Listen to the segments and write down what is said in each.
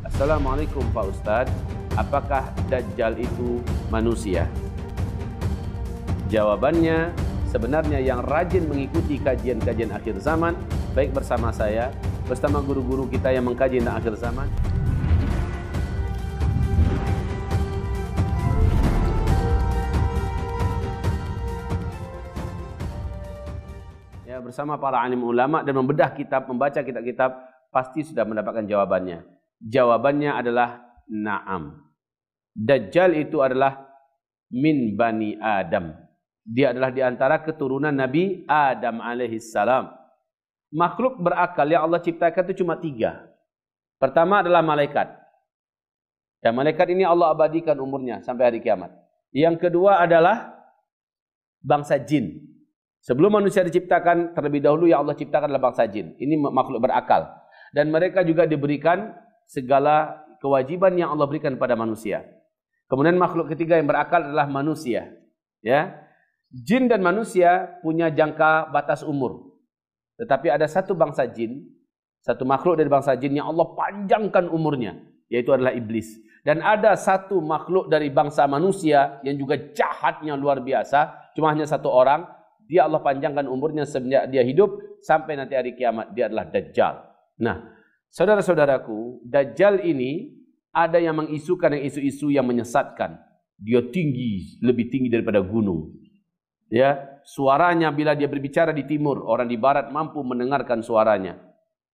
Assalamualaikum Pak Ustadz, apakah Dajjal itu manusia? Jawabannya, sebenarnya yang rajin mengikuti kajian-kajian akhir zaman, baik bersama saya, bersama guru-guru kita yang mengkaji tentang akhir zaman, ya, bersama para alim ulama dan membedah kitab, membaca kitab-kitab, pasti sudah mendapatkan jawabannya. Jawabannya adalah na'am. Dajjal itu adalah min bani Adam. Dia adalah di antara keturunan Nabi Adam alaihissalam. Makhluk berakal yang Allah ciptakan itu cuma 3. Pertama adalah malaikat. Dan malaikat ini Allah abadikan umurnya sampai hari kiamat. Yang kedua adalah bangsa jin. Sebelum manusia diciptakan, terlebih dahulu yang Allah ciptakan adalah bangsa jin. Ini makhluk berakal. Dan mereka juga diberikan segala kewajiban yang Allah berikan pada manusia. Kemudian makhluk ketiga yang berakal adalah manusia. Ya, jin dan manusia punya jangka batas umur. Tetapi ada satu bangsa jin, satu makhluk dari bangsa jin yang Allah panjangkan umurnya, yaitu adalah iblis. Dan ada satu makhluk dari bangsa manusia yang juga jahatnya luar biasa, cuma hanya satu orang, dia Allah panjangkan umurnya semenjak dia hidup sampai nanti hari kiamat, dia adalah Dajjal. Nah, saudara-saudaraku, Dajjal ini ada yang mengisukan yang isu-isu yang menyesatkan. Dia tinggi, lebih tinggi daripada gunung. Ya, suaranya bila dia berbicara di timur, orang di barat mampu mendengarkan suaranya.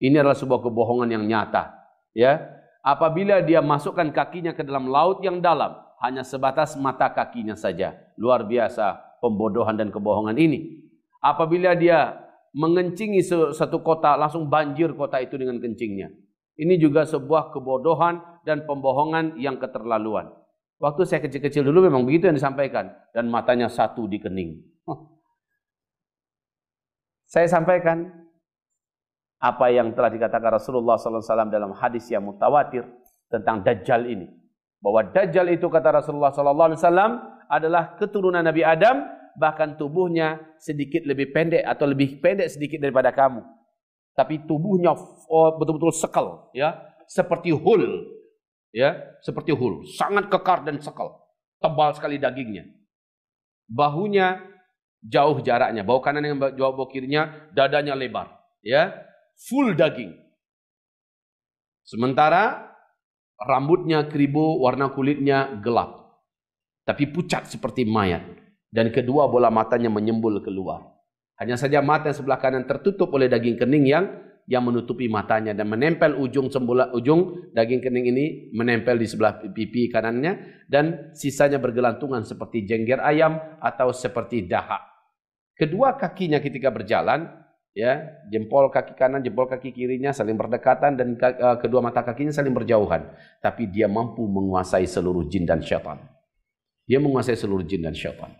Ini adalah sebuah kebohongan yang nyata. Ya, apabila dia masukkan kakinya ke dalam laut yang dalam, hanya sebatas mata kakinya saja. Luar biasa pembodohan dan kebohongan ini. Apabila dia mengencingi satu kota, langsung banjir kota itu dengan kencingnya. Ini juga sebuah kebodohan dan pembohongan yang keterlaluan. Waktu saya kecil-kecil dulu memang begitu yang disampaikan. Dan matanya satu di kening. Saya sampaikan apa yang telah dikatakan Rasulullah SAW dalam hadis yang mutawatir tentang Dajjal ini. Bahwa Dajjal itu, kata Rasulullah SAW, adalah keturunan Nabi Adam, bahkan tubuhnya sedikit lebih pendek atau lebih pendek sedikit daripada kamu. Tapi tubuhnya betul-betul sekal, ya, seperti hul, ya, seperti hul, sangat kekar dan sekal, tebal sekali dagingnya. Bahunya jauh jaraknya, bahu kanan dengan bahu kirinya, dadanya lebar, ya, full daging. Sementara rambutnya keribu, warna kulitnya gelap, tapi pucat seperti mayat. Dan kedua bola matanya menyembul keluar. Hanya saja mata yang sebelah kanan tertutup oleh daging kening yang menutupi matanya dan menempel ujung daging kening ini menempel di sebelah pipi kanannya dan sisanya bergelantungan seperti jengger ayam atau seperti dahak. Kedua kakinya ketika berjalan, ya, jempol kaki kanan, jempol kaki kirinya saling berdekatan dan kedua mata kakinya saling berjauhan. Tapi dia mampu menguasai seluruh jin dan syaitan. Dia menguasai seluruh jin dan syaitan.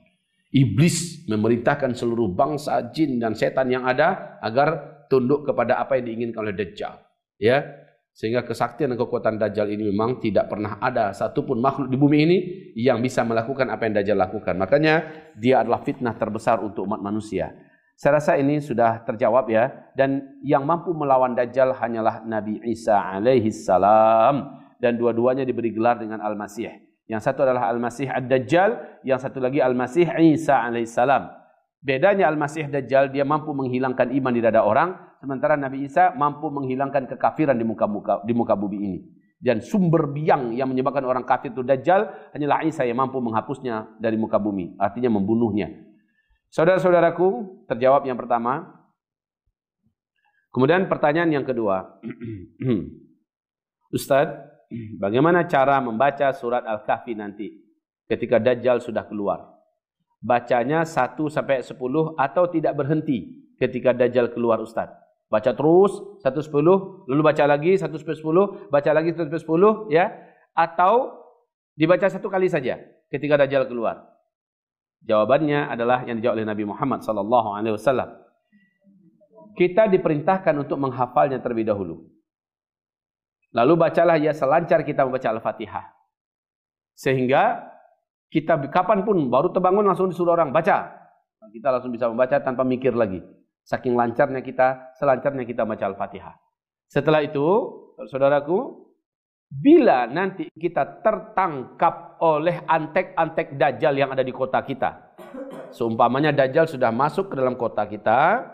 Iblis memerintahkan seluruh bangsa jin dan setan yang ada agar tunduk kepada apa yang diinginkan oleh Dajjal. Ya, sehingga kesaktian dan kekuatan Dajjal ini memang tidak pernah ada satupun makhluk di bumi ini yang bisa melakukan apa yang Dajjal lakukan. Makanya dia adalah fitnah terbesar untuk umat manusia. Saya rasa ini sudah terjawab, ya. Dan yang mampu melawan Dajjal hanyalah Nabi Isa alaihissalam. Dan dua-duanya diberi gelar dengan Al-Masih. Yang satu adalah Al-Masih Ad-Dajjal, yang satu lagi Al-Masih Isa alaihissalam. Bedanya Al-Masih Dajjal, dia mampu menghilangkan iman di dada orang, sementara Nabi Isa mampu menghilangkan kekafiran di muka bumi ini. Dan sumber biang yang menyebabkan orang kafir itu Dajjal, hanyalah Isa yang mampu menghapusnya dari muka bumi, artinya membunuhnya. Saudara-saudaraku, terjawab yang pertama. Kemudian pertanyaan yang kedua. Ustadz, bagaimana cara membaca surat Al-Kahfi nanti ketika Dajjal sudah keluar? Bacanya 1 sampai 10 atau tidak berhenti ketika Dajjal keluar, Ustaz? Baca terus 1-10, lalu baca lagi 1-10, baca lagi 1-10, ya? Atau dibaca satu kali saja ketika Dajjal keluar? Jawabannya adalah yang dijawab oleh Nabi Muhammad SAW. Kita diperintahkan untuk menghafalnya terlebih dahulu. Lalu bacalah ya selancar kita membaca Al-Fatihah. Sehingga kita kapanpun baru terbangun langsung disuruh orang baca. Kita langsung bisa membaca tanpa mikir lagi. Saking selancarnya kita baca Al-Fatihah. Setelah itu, saudaraku, Bila nanti kita tertangkap oleh antek-antek Dajjal yang ada di kota kita, seumpamanya Dajjal sudah masuk ke dalam kota kita,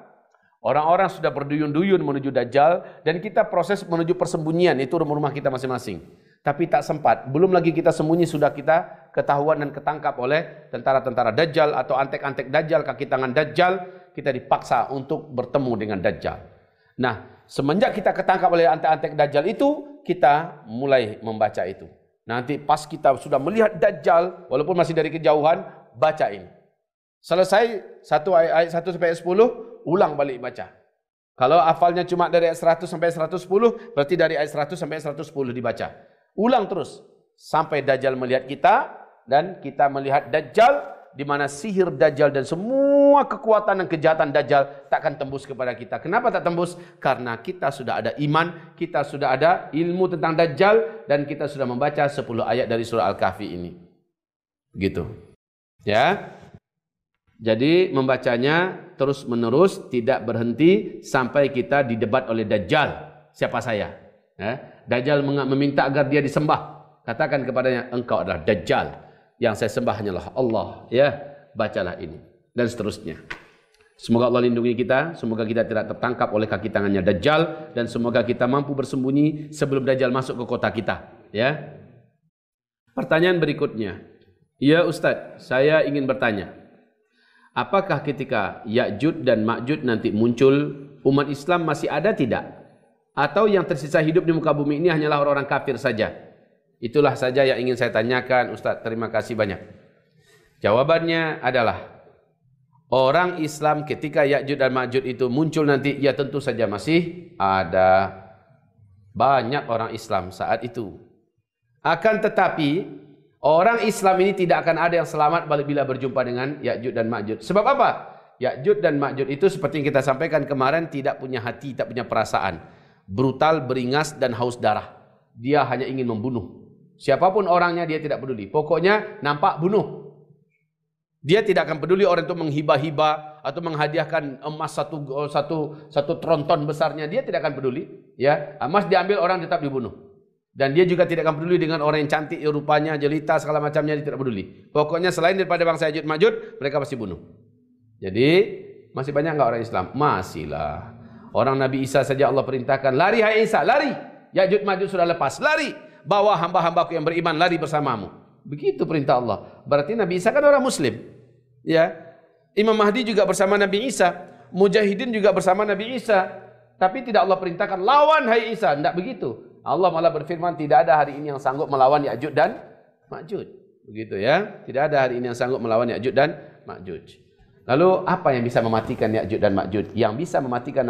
orang-orang sudah berduyun-duyun menuju Dajjal, dan kita proses menuju persembunyian, itu rumah-rumah kita masing-masing. Tapi tak sempat, belum lagi kita sembunyi, sudah kita ketahuan dan ketangkap oleh tentara-tentara Dajjal atau antek-antek Dajjal, kaki tangan Dajjal, kita dipaksa untuk bertemu dengan Dajjal. Nah, semenjak kita ketangkap oleh antek-antek Dajjal itu, kita mulai membaca itu. Nanti pas kita sudah melihat Dajjal, walaupun masih dari kejauhan, baca ini. Selesai ayat 1 sampai 10, ulang balik baca. Kalau hafalnya cuma dari ayat 100 sampai 110, berarti dari ayat 100 sampai 110 dibaca. Ulang terus sampai Dajjal melihat kita dan kita melihat Dajjal, di mana sihir Dajjal dan semua kekuatan dan kejahatan Dajjal takkan tembus kepada kita. Kenapa tak tembus? Karena kita sudah ada iman, kita sudah ada ilmu tentang Dajjal, dan kita sudah membaca 10 ayat dari surah Al-Kahfi ini. Gitu. Ya. Jadi membacanya terus menerus, tidak berhenti sampai kita didebat oleh Dajjal. Siapa saya? Ya. Dajjal meminta agar dia disembah. Katakan kepadanya, engkau adalah Dajjal. Yang saya sembah hanyalah Allah. Ya, bacalah ini. Dan seterusnya. Semoga Allah lindungi kita. Semoga kita tidak tertangkap oleh kaki tangannya Dajjal. Dan semoga kita mampu bersembunyi sebelum Dajjal masuk ke kota kita. Ya. Pertanyaan berikutnya. Ya Ustaz, saya ingin bertanya. Apakah ketika Ya'juj dan Ma'juj nanti muncul, umat Islam masih ada tidak? Atau yang tersisa hidup di muka bumi ini hanyalah orang-orang kafir saja? Itulah saja yang ingin saya tanyakan, Ustaz. Terima kasih banyak. Jawabannya adalah, orang Islam ketika Ya'juj dan Ma'juj itu muncul nanti, ya tentu saja masih ada banyak orang Islam saat itu. Akan tetapi, orang Islam ini tidak akan ada yang selamat bila berjumpa dengan Ya'juj dan Ma'juj. Sebab apa? Ya'juj dan Ma'juj itu seperti yang kita sampaikan kemarin, tidak punya hati, tak punya perasaan. Brutal, beringas, dan haus darah. Dia hanya ingin membunuh. Siapapun orangnya dia tidak peduli. Pokoknya nampak bunuh. Dia tidak akan peduli orang itu menghibah-hibah atau menghadiahkan emas satu tronton besarnya. Dia tidak akan peduli. Ya, emas diambil, orang tetap dibunuh. Dan dia juga tidak akan peduli dengan orang yang cantik, rupanya, jelita, segala macamnya, dia tidak peduli. Pokoknya selain daripada bangsa Ya'juj Ma'juj, mereka pasti bunuh. Jadi, masih banyak enggak orang Islam? Masihlah. Orang Nabi Isa saja Allah perintahkan, lari hai Isa, lari. Ya'juj Ma'juj sudah lepas, lari. Bawa hamba-hambaku yang beriman, lari bersamamu. Begitu perintah Allah. Berarti Nabi Isa kan orang Muslim. Ya. Imam Mahdi juga bersama Nabi Isa. Mujahidin juga bersama Nabi Isa. Tapi tidak Allah perintahkan, lawan hai Isa. Tidak begitu. Allah malah berfirman, tidak ada hari ini yang sanggup melawan Ya'juj dan Ma'juj. Begitu ya. Tidak ada hari ini yang sanggup melawan Ya'juj dan Ma'juj. Lalu apa yang bisa mematikan Ya'juj dan Ma'juj? Yang bisa mematikan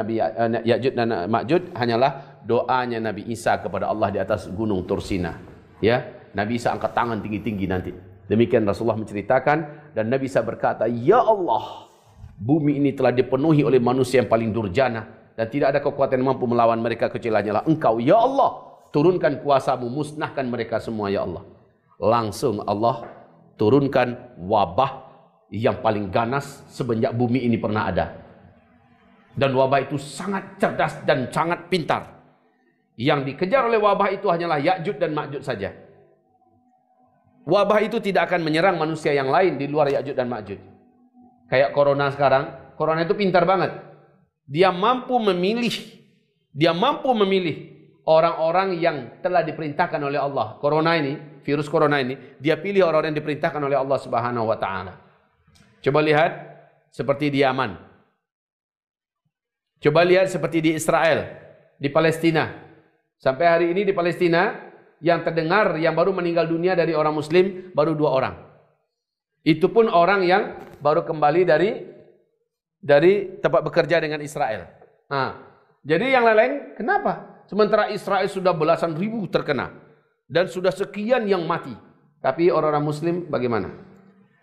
Ya'juj dan Ma'juj hanyalah doanya Nabi Isa kepada Allah di atas gunung Tursina. Ya, Nabi Isa angkat tangan tinggi-tinggi nanti. Demikian Rasulullah menceritakan, dan Nabi Isa berkata, "Ya Allah, bumi ini telah dipenuhi oleh manusia yang paling durjana. Dan tidak ada kekuatan yang mampu melawan mereka kecuali hanyalah Engkau, ya Allah. Turunkan kuasamu, musnahkan mereka semua, ya Allah." Langsung Allah turunkan wabah yang paling ganas semenjak bumi ini pernah ada. Dan wabah itu sangat cerdas dan sangat pintar. Yang dikejar oleh wabah itu hanyalah Ya'juj dan Ma'juj saja. Wabah itu tidak akan menyerang manusia yang lain di luar Ya'juj dan Ma'juj. Kayak corona sekarang. Corona itu pintar banget. Dia mampu memilih orang-orang yang telah diperintahkan oleh Allah. Corona ini, virus corona ini, dia pilih orang-orang yang diperintahkan oleh Allah Subhanahu wa taala. Coba lihat seperti di Yaman. Coba lihat seperti di Israel, di Palestina. Sampai hari ini di Palestina yang terdengar yang baru meninggal dunia dari orang muslim baru 2 orang. Itu pun orang yang baru kembali dari tempat bekerja dengan Israel. Nah, jadi yang lain-lain kenapa? Sementara Israel sudah belasan ribu terkena dan sudah sekian yang mati. Tapi orang-orang muslim bagaimana?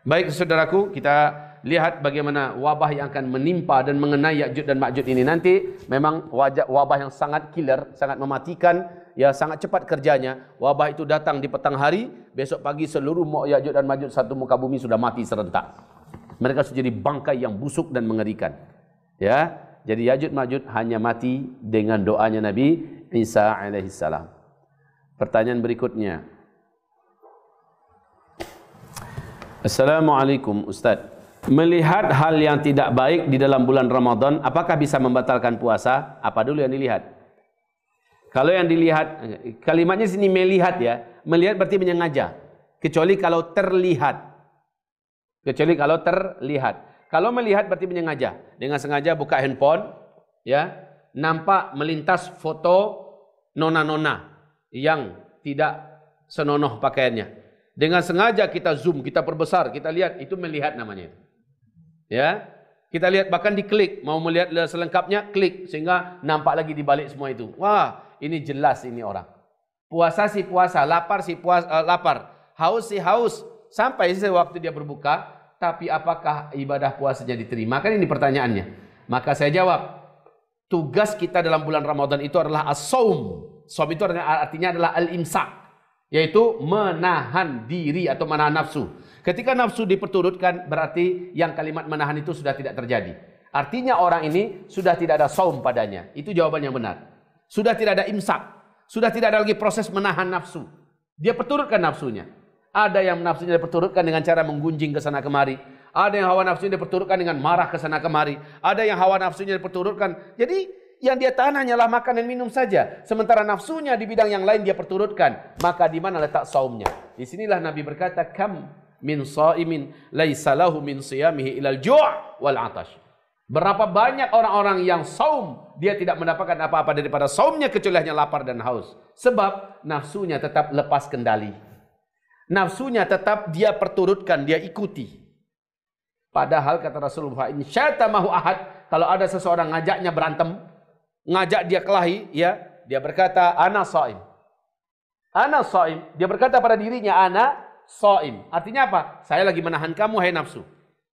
Baik saudaraku, kita lihat bagaimana wabah yang akan menimpa dan mengenai Ya'juj dan Ma'juj ini nanti. Memang wabah yang sangat killer, sangat mematikan, ya sangat cepat kerjanya. Wabah itu datang di petang hari, besok pagi seluruh Ya'juj dan Ma'juj satu muka bumi sudah mati serentak. Mereka sudah jadi bangkai yang busuk dan mengerikan. Ya, jadi Ya'juj Ma'juj hanya mati dengan doanya Nabi Isa alaihissalam. Pertanyaan berikutnya. Assalamualaikum Ustaz. Melihat hal yang tidak baik di dalam bulan Ramadan, apakah bisa membatalkan puasa? Apa dulu yang dilihat? Kalau yang dilihat, kalimatnya sini melihat ya. Melihat berarti menyengaja. Kecuali kalau terlihat. Kecuali kalau terlihat. Kalau melihat berarti menyengaja. Dengan sengaja buka handphone, ya, nampak melintas foto nona-nona yang tidak senonoh pakaiannya. Dengan sengaja kita zoom, kita perbesar, kita lihat, itu melihat namanya. Ya, kita lihat bahkan diklik, mau melihat selengkapnya, klik sehingga nampak lagi di balik semua itu. Wah, ini jelas ini orang. Puasa si puasa, lapar si puasa, lapar, haus si haus, sampai waktu dia berbuka, tapi apakah ibadah puasanya diterima? Kan ini pertanyaannya. Maka saya jawab, tugas kita dalam bulan Ramadan itu adalah as-saum. Saum itu artinya adalah al-imsak, yaitu menahan diri atau menahan nafsu. Ketika nafsu diperturutkan, berarti yang kalimat menahan itu sudah tidak terjadi. Artinya orang ini sudah tidak ada saum padanya. Itu jawaban yang benar. Sudah tidak ada imsak. Sudah tidak ada lagi proses menahan nafsu. Dia perturutkan nafsunya. Ada yang nafsunya diperturutkan dengan cara menggunjing ke sana kemari. Ada yang hawa nafsunya diperturutkan dengan marah ke sana kemari. Ada yang hawa nafsunya diperturutkan. Jadi yang dia tahan hanyalah makan dan minum saja. Sementara nafsunya di bidang yang lain dia perturutkan. Maka di mana letak saumnya? Di sinilah Nabi berkata, kam min shaimin laisa lahu min siyamihi ilal ju' wal 'atash. Berapa banyak orang-orang yang saum, dia tidak mendapatkan apa-apa daripada saumnya kecuali hanya lapar dan haus. Sebab nafsunya tetap lepas kendali. Nafsunya tetap dia perturutkan, dia ikuti. Padahal kata Rasulullah, in syatamahu ahad, kalau ada seseorang ngajaknya berantem, ngajak dia kelahi, ya, dia berkata ana shaim. Ana shaim, dia berkata pada dirinya ana shaim. Artinya apa? Saya lagi menahan kamu hai nafsu.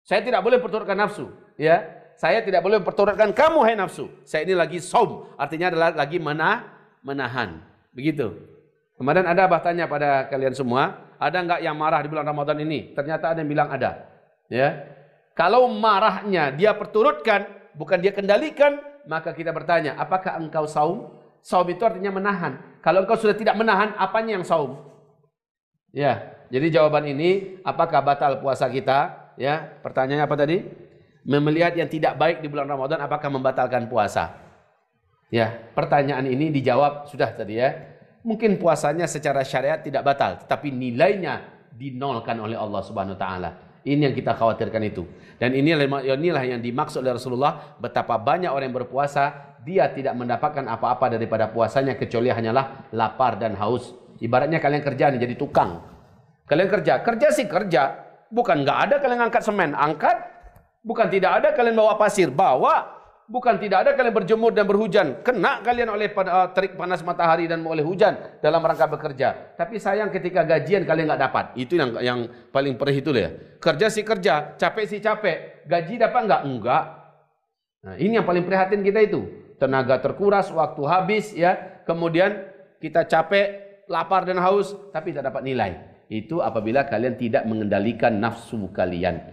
Saya tidak boleh perturutkan nafsu, ya. Saya tidak boleh perturutkan kamu hai nafsu. Saya ini lagi shaum, artinya adalah lagi menahan. Begitu. Kemudian ada tanya pada kalian semua, ada enggak yang marah di bulan Ramadan ini? Ternyata ada yang bilang ada. Ya. Kalau marahnya dia perturutkan, bukan dia kendalikan, maka kita bertanya, apakah engkau saum? Saum itu artinya menahan. Kalau engkau sudah tidak menahan, apanya yang saum? Ya, jadi jawaban ini, apakah batal puasa kita? Ya, pertanyaannya apa tadi? Melihat yang tidak baik di bulan Ramadan, apakah membatalkan puasa? Ya, pertanyaan ini dijawab sudah tadi ya. Mungkin puasanya secara syariat tidak batal, tetapi nilainya dinolkan oleh Allah Subhanahu wa taala. Ini yang kita khawatirkan itu. Dan inilah yang dimaksud oleh Rasulullah, betapa banyak orang yang berpuasa, dia tidak mendapatkan apa-apa daripada puasanya kecuali hanyalah lapar dan haus. Ibaratnya kalian kerja nih jadi tukang. Kalian kerja sih kerja. Bukan nggak ada kalian angkat semen, angkat. Bukan tidak ada kalian bawa pasir, bawa. Bukan tidak ada kalian berjemur dan berhujan, kena kalian oleh terik panas matahari dan oleh hujan dalam rangka bekerja. Tapi sayang ketika gajian kalian nggak dapat. Itu yang paling perih itu ya. Kerja sih kerja, capek sih capek. Gaji dapat nggak? Enggak. Nah, ini yang paling prihatin kita itu. Tenaga terkuras, waktu habis ya. Kemudian kita capek, lapar dan haus, tapi tidak dapat nilai. Itu apabila kalian tidak mengendalikan nafsu kalian.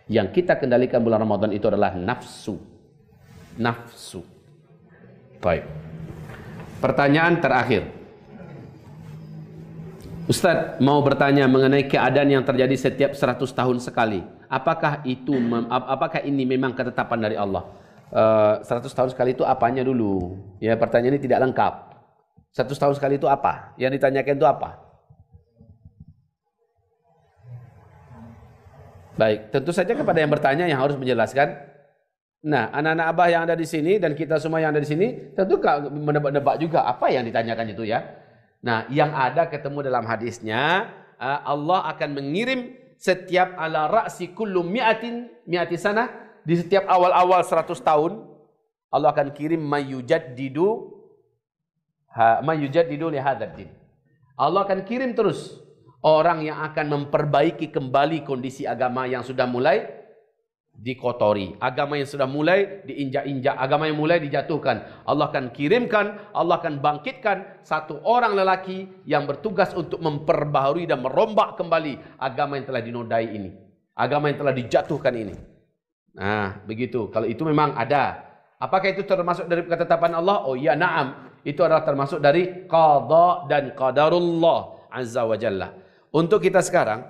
Yang kita kendalikan bulan Ramadan itu adalah nafsu. Nafsu. Baik. Pertanyaan terakhir. Ustaz mau bertanya mengenai keadaan yang terjadi setiap 100 tahun sekali. Apakah ini memang ketetapan dari Allah? 100 tahun sekali itu apanya dulu? Ya, pertanyaan ini tidak lengkap. 100 tahun sekali itu apa? Yang ditanyakan itu apa? Baik, tentu saja kepada yang bertanya yang harus menjelaskan. Nah, anak-anak Abah yang ada di sini dan kita semua yang ada di sini tentu menebak-nebak juga apa yang ditanyakan itu ya. Nah, yang ada ketemu dalam hadisnya, Allah akan mengirim setiap ala ra'si kullu mi'ati sanah, di setiap awal-awal 100 tahun Allah akan kirim mayujaddidu li hadzal din. Allah akan kirim terus orang yang akan memperbaiki kembali kondisi agama yang sudah mulai dikotori, agama yang sudah mulai diinjak-injak, agama yang mulai dijatuhkan. Allah akan kirimkan, Allah akan bangkitkan satu orang lelaki yang bertugas untuk memperbaharui dan merombak kembali agama yang telah dinodai ini, agama yang telah dijatuhkan ini. Nah, begitu. Kalau itu memang ada. Apakah itu termasuk dari ketetapan Allah? Oh iya, na'am. Itu adalah termasuk dari qada dan qadarullah azza wa jalla. Untuk kita sekarang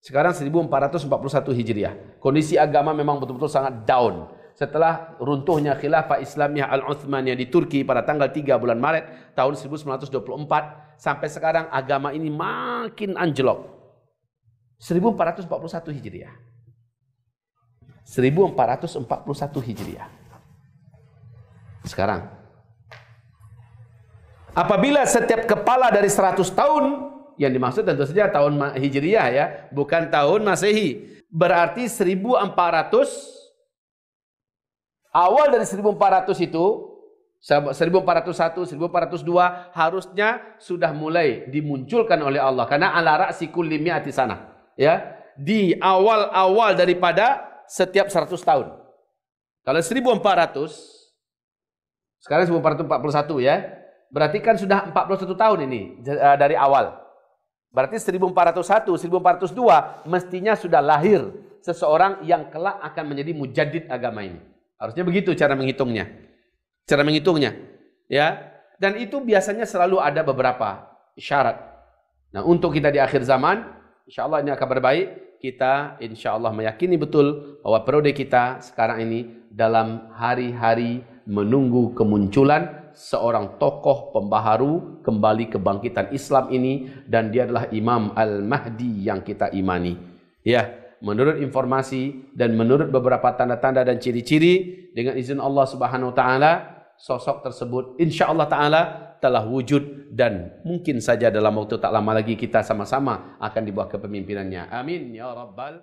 1441 Hijriah. Kondisi agama memang betul-betul sangat down. Setelah runtuhnya khilafah Islamiyah Al-Uthmaniyah di Turki pada tanggal 3 bulan Maret tahun 1924, sampai sekarang agama ini makin anjlok. 1441 Hijriah. 1441 Hijriah. Sekarang, apabila setiap kepala dari 100 tahun, yang dimaksud tentu saja tahun Hijriah ya, bukan tahun Masehi. Berarti 1400, awal dari 1400 itu, 1401, 1402 harusnya sudah mulai dimunculkan oleh Allah. Karena ala ra'si kulli mi'ati sana. Ya, di awal-awal daripada setiap 100 tahun. Kalau 1400, sekarang 1441 ya, berarti kan sudah 41 tahun ini dari awal. Berarti 1401, 1402 mestinya sudah lahir seseorang yang kelak akan menjadi mujaddid agama ini. Harusnya begitu cara menghitungnya. Cara menghitungnya, ya. Dan itu biasanya selalu ada beberapa syarat. Nah, untuk kita di akhir zaman, insya Allah ini akan berbaik. Kita insya Allah meyakini betul bahwa periode kita sekarang ini dalam hari-hari menunggu kemunculan seorang tokoh pembaharu kembali kebangkitan Islam ini, dan dia adalah Imam Al-Mahdi yang kita imani. Ya. Menurut informasi dan menurut beberapa tanda-tanda dan ciri-ciri, dengan izin Allah Subhanahu wa taala, sosok tersebut insyaallah taala telah wujud, dan mungkin saja dalam waktu tak lama lagi kita sama-sama akan dibawa kepemimpinannya. Amin ya rabbal